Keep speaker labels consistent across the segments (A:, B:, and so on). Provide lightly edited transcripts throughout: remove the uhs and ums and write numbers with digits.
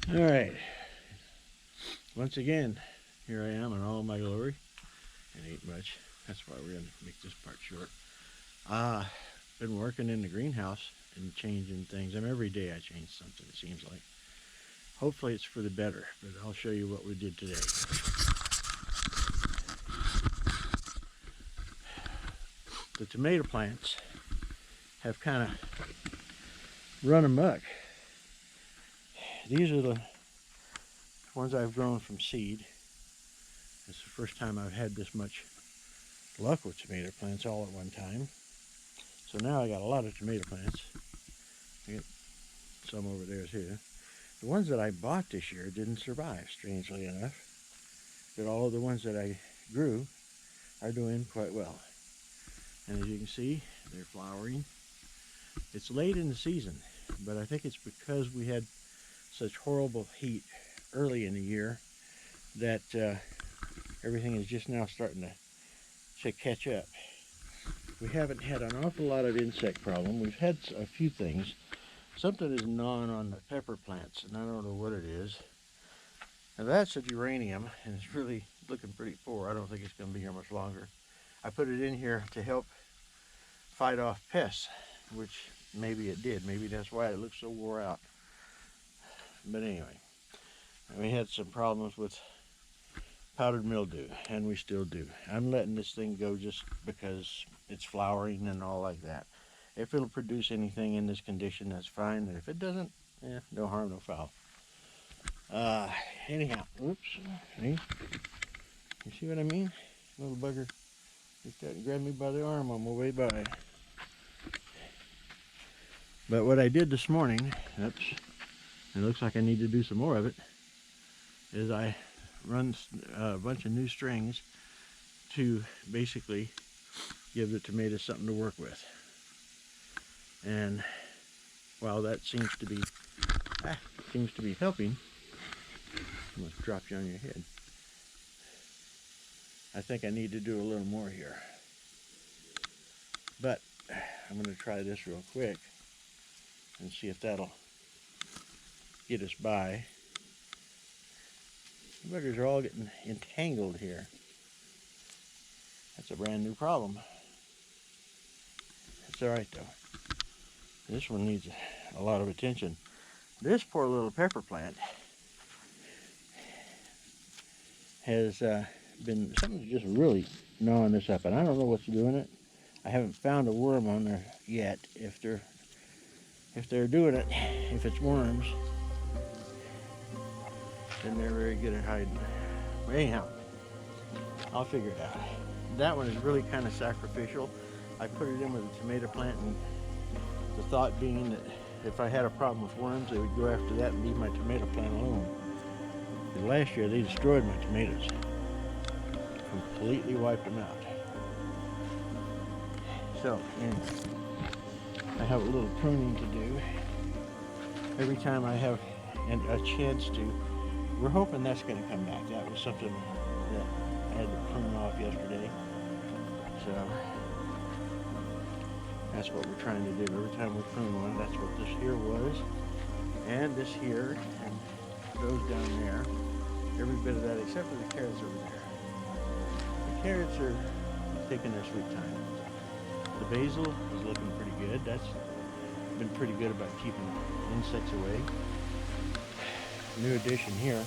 A: All right, once again, here I am in all my glory. It ain't much. That's why we're gonna make this part short. Been working in the greenhouse and changing things. Every day I change something, it seems like. Hopefully it's for the better, but I'll show you what we did today. The tomato plants have kind of run amok. These are the ones I've grown from seed. It's the first time I've had this much luck with tomato plants all at one time. So now I got a lot of tomato plants. I got some over there too. The ones that I bought this year didn't survive, strangely enough. But all of the ones that I grew are doing quite well. And as you can see, they're flowering. It's late in the season, but I think it's because we had such horrible heat early in the year that everything is just now starting to catch up. We haven't had an awful lot of insect problem. We've had a few things. Something is gnawing on the pepper plants, and I don't know what it is. Now that's a geranium, and it's really looking pretty poor. I don't think it's going to be here much longer. I put it in here to help fight off pests, which maybe it did. Maybe that's why it looks so wore out. But anyway, we had some problems with powdered mildew, and we still do. I'm letting this thing go just because it's flowering and all like that. If it'll produce anything in this condition, that's fine. And if it doesn't, no harm, no foul. Anyhow, oops. See? You see what I mean? Little bugger just got grabbed me by the arm on my way by. But what I did this morning, oops, it looks like I need to do some more of it, is I run a bunch of new strings to basically give the tomatoes something to work with. And while that seems to be helping, almost dropped you on your head. I think I need to do a little more here. But I'm going to try this real quick and see if that'll get us by. The buggers are all getting entangled here. That's a brand new problem. It's alright though. This one needs a lot of attention. This poor little pepper plant has been, something's just really gnawing this up, and I don't know what's doing it. I haven't found a worm on there yet. If they're doing it, if it's worms, then they're very good at hiding. But anyhow, I'll figure it out. That one is really kind of sacrificial. I put it in with a tomato plant, and the thought being that if I had a problem with worms, they would go after that and leave my tomato plant alone. Because last year they destroyed my tomatoes. Completely wiped them out. So, anyway, I have a little pruning to do. Every time I have a chance to, we're hoping that's going to come back. That was something that I had to prune off yesterday. So, that's what we're trying to do. Every time we prune one, that's what this here was. And this here, and those down there. Every bit of that, except for the carrots over there. The carrots are taking their sweet time. The basil is looking pretty good. That's been pretty good about keeping insects away. New addition here.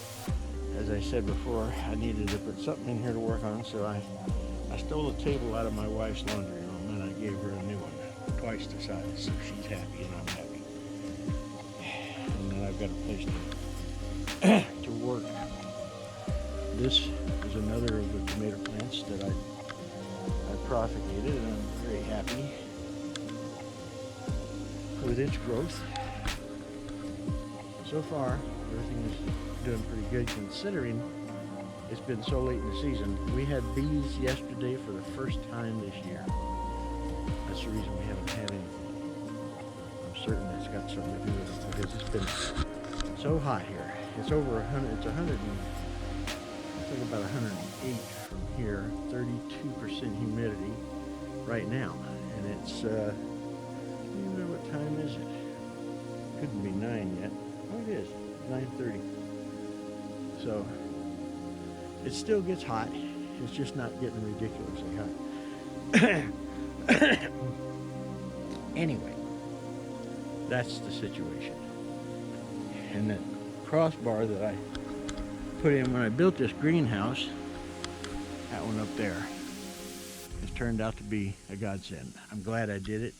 A: As I said before, I needed to put something in here to work on, so I stole a table out of my wife's laundry room and I gave her a new one, twice the size, so she's happy and I'm happy. And then I've got a place to work. This is another of the tomato plants that I propagated, and I'm very happy with its growth. So far, everything is doing pretty good considering it's been so late in the season. We had bees yesterday for the first time this year. That's the reason we haven't had anything. I'm certain that's got something to do with it because it's been so hot here. It's over 100, it's 100 and I think about 108 from here, 32% humidity right now. And it's, what time is it? Couldn't be 9 yet. Oh, it is. 9:30. 9:30. So it still gets hot. It's just not getting ridiculously hot. Anyway, that's the situation. And that crossbar that I put in when I built this greenhouse, that one up there, has turned out to be a godsend. I'm glad I did it.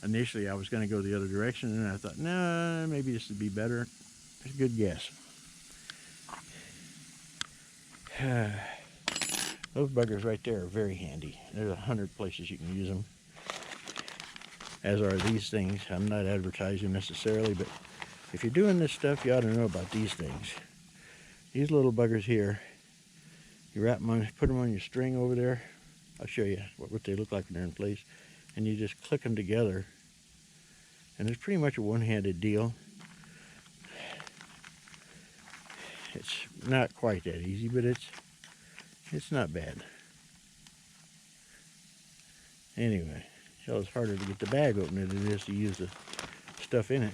A: Initially, I was going to go the other direction, and I thought, nah, maybe this would be better. It's a good guess. Those buggers right there are very handy. There's 100 places you can use them, as are these things. I'm not advertising necessarily, but if you're doing this stuff, you ought to know about these things. These little buggers here, you wrap them on, put them on your string over there. I'll show you what they look like when they're in place. And you just click them together. And it's pretty much a one-handed deal. It's not quite that easy, but it's not bad. Anyway, hell, it's harder to get the bag open than it is to use the stuff in it.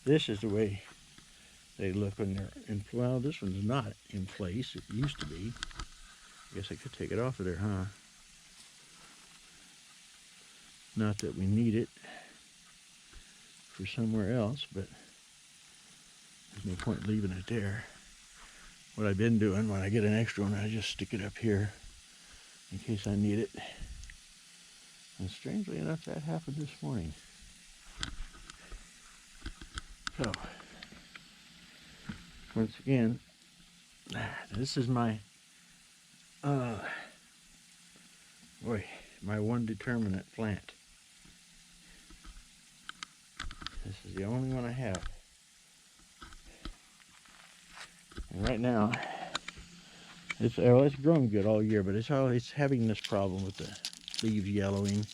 A: This is the way they look when they're in. Well, this one's not in place. It used to be. I guess I could take it off of there, huh? Not that we need it for somewhere else, but there's no point leaving it there. What I've been doing when I get an extra one, I just stick it up here in case I need it. And strangely enough, that happened this morning. So, once again, this is my, my one determinant plant. This is the only one I have. And right now, it's grown good all year, but it's having this problem with the leaves yellowing.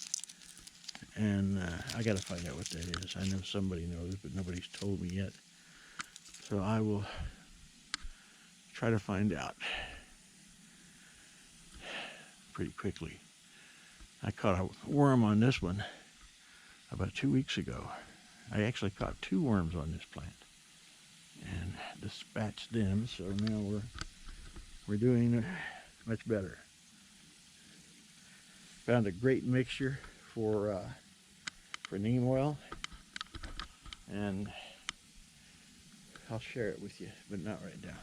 A: And I got to find out what that is. I know somebody knows, but nobody's told me yet. So I will try to find out pretty quickly. I caught a worm on this one about 2 weeks ago. I actually caught 2 worms on this plant and dispatched them. So now we're doing much better. Found a great mixture for neem oil, and I'll share it with you, but not right now.